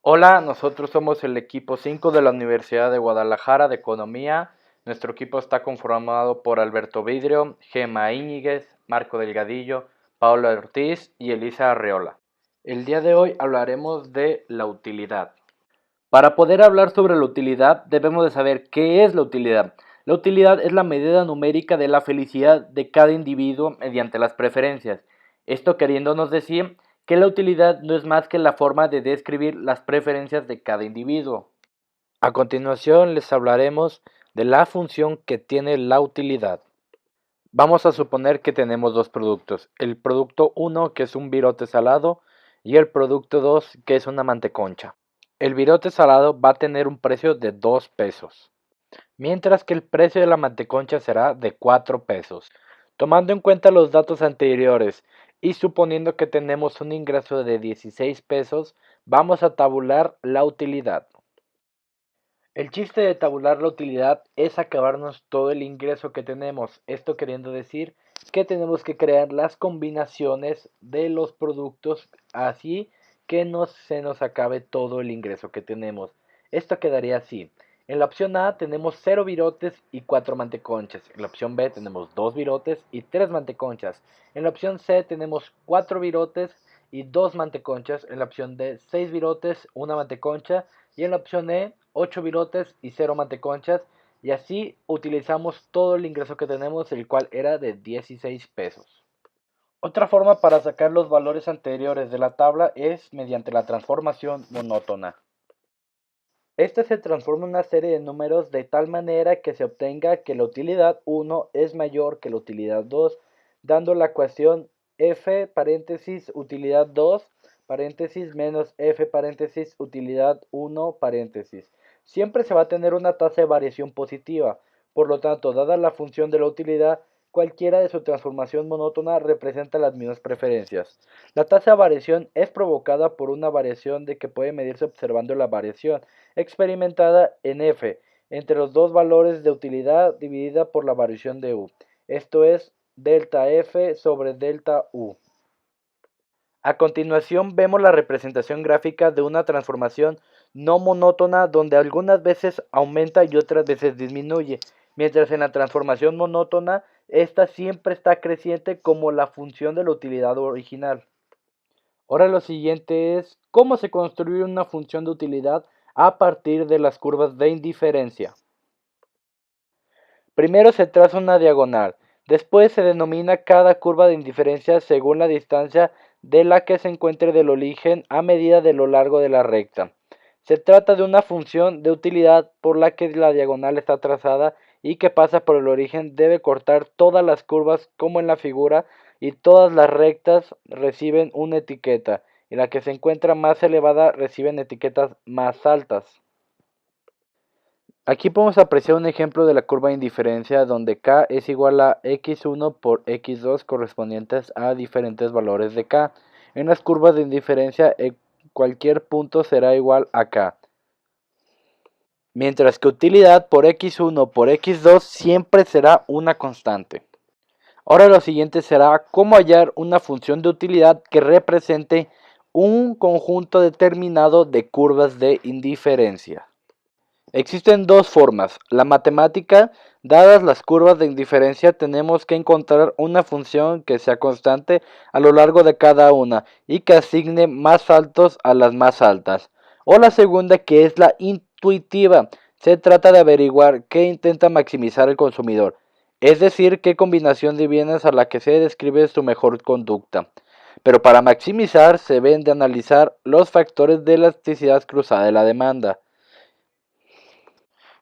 Hola, nosotros somos el equipo 5 de la Universidad de Guadalajara de Economía. Nuestro equipo está conformado por Alberto Vidrio, Gema Íñiguez, Marco Delgadillo, Paula Ortiz y Elisa Arreola. El día de hoy hablaremos de la utilidad. Para poder hablar sobre la utilidad debemos de saber qué es la utilidad. La utilidad es la medida numérica de la felicidad de cada individuo mediante las preferencias. Esto queriéndonos decir que la utilidad no es más que la forma de describir las preferencias de cada individuo. A continuación les hablaremos de la función que tiene la utilidad. Vamos a suponer que tenemos dos productos, el producto 1 que es un virote salado y el producto 2 que es una manteconcha. El virote salado va a tener un precio de 2 pesos, mientras que el precio de la manteconcha será de 4 pesos. Tomando en cuenta los datos anteriores y suponiendo que tenemos un ingreso de 16 pesos, vamos a tabular la utilidad. El chiste de tabular la utilidad es acabarnos todo el ingreso que tenemos, esto queriendo decir que tenemos que crear las combinaciones de los productos así que no se nos acabe todo el ingreso que tenemos. Esto quedaría así. En la opción A tenemos 0 virotes y 4 manteconchas. En la opción B tenemos 2 virotes y 3 manteconchas. En la opción C tenemos 4 virotes y 2 manteconchas. En la opción D 6 virotes, 1 manteconcha. Y en la opción E 8 virotes y 0 manteconchas. Y así utilizamos todo el ingreso que tenemos, el cual era de 16 pesos. Otra forma para sacar los valores anteriores de la tabla es mediante la transformación monótona. Este se transforma en una serie de números de tal manera que se obtenga que la utilidad 1 es mayor que la utilidad 2, dando la ecuación f paréntesis utilidad 2 paréntesis menos f paréntesis utilidad 1 paréntesis. Siempre se va a tener una tasa de variación positiva, por lo tanto, dada la función de la utilidad, cualquiera de su transformación monótona representa las mismas preferencias. La tasa de variación es provocada por una variación de que puede medirse observando la variación experimentada en f entre los dos valores de utilidad dividida por la variación de u. Esto es delta f sobre delta u. A continuación vemos la representación gráfica de una transformación no monótona donde algunas veces aumenta y otras veces disminuye, mientras en la transformación monótona esta siempre está creciente como la función de la utilidad original. Ahora lo siguiente es cómo se construye una función de utilidad a partir de las curvas de indiferencia. Primero se traza una diagonal, después se denomina cada curva de indiferencia según la distancia de la que se encuentre del origen a medida de lo largo de la recta. Se trata de una función de utilidad por la que la diagonal está trazada y que pasa por el origen debe cortar todas las curvas como en la figura y todas las rectas reciben una etiqueta y la que se encuentra más elevada reciben etiquetas más altas. Aquí podemos apreciar un ejemplo de la curva de indiferencia donde k es igual a x1 por x2 correspondientes a diferentes valores de k. En las curvas de indiferencia cualquier punto será igual a k. Mientras que utilidad por x1 por x2 siempre será una constante. Ahora lo siguiente será cómo hallar una función de utilidad que represente un conjunto determinado de curvas de indiferencia. Existen dos formas. La matemática, dadas las curvas de indiferencia, tenemos que encontrar una función que sea constante a lo largo de cada una y que asigne más saltos a las más altas. O la segunda, que es la intuitiva. Se trata de averiguar qué intenta maximizar el consumidor, es decir, qué combinación de bienes a la que se describe su mejor conducta. Pero para maximizar se deben de analizar los factores de elasticidad cruzada de la demanda.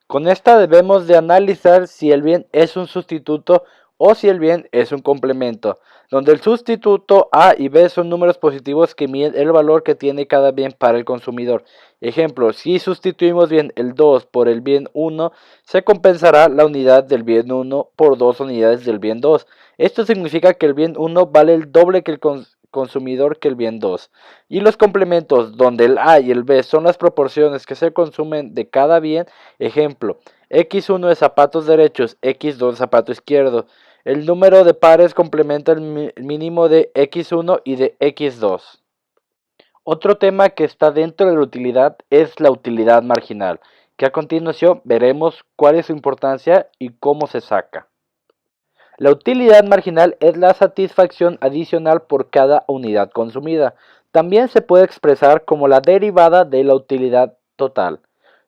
Con esta debemos de analizar si el bien es un sustituto o si el bien es un complemento, donde el sustituto A y B son números positivos que miden el valor que tiene cada bien para el consumidor. Ejemplo, si sustituimos bien el 2 por el bien 1, se compensará la unidad del bien 1 por 2 unidades del bien 2. Esto significa que el bien 1 vale el doble que el consumidor que el bien 2. Y los complementos, donde el A y el B son las proporciones que se consumen de cada bien. Ejemplo, x1 de zapatos derechos, x2 de zapato izquierdo. El número de pares complementa el mínimo de x1 y de x2. Otro tema que está dentro de la utilidad es la utilidad marginal, que a continuación veremos cuál es su importancia y cómo se saca. La utilidad marginal es la satisfacción adicional por cada unidad consumida. También se puede expresar como la derivada de la utilidad total.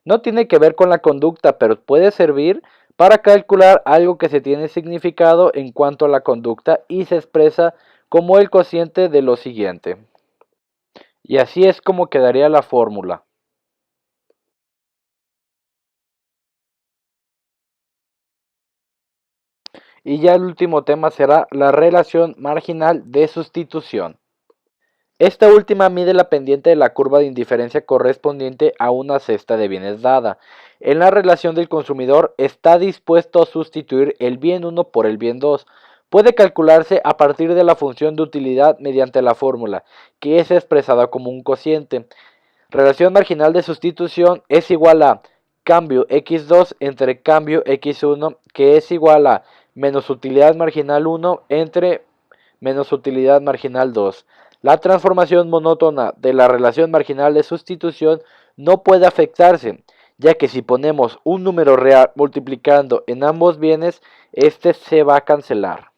No tiene que ver con la conducta, pero puede servir para calcular algo que se tiene significado en cuanto a la conducta y se expresa como el cociente de lo siguiente. Y así es como quedaría la fórmula. Y ya el último tema será la relación marginal de sustitución. Esta última mide la pendiente de la curva de indiferencia correspondiente a una cesta de bienes dada. En la relación del consumidor está dispuesto a sustituir el bien 1 por el bien 2. Puede calcularse a partir de la función de utilidad mediante la fórmula, que es expresada como un cociente. Relación marginal de sustitución es igual a cambio x2 entre cambio x1, que es igual a menos utilidad marginal 1 entre menos utilidad marginal 2. La transformación monótona de la relación marginal de sustitución no puede afectarse, ya que si ponemos un número real multiplicando en ambos bienes, este se va a cancelar.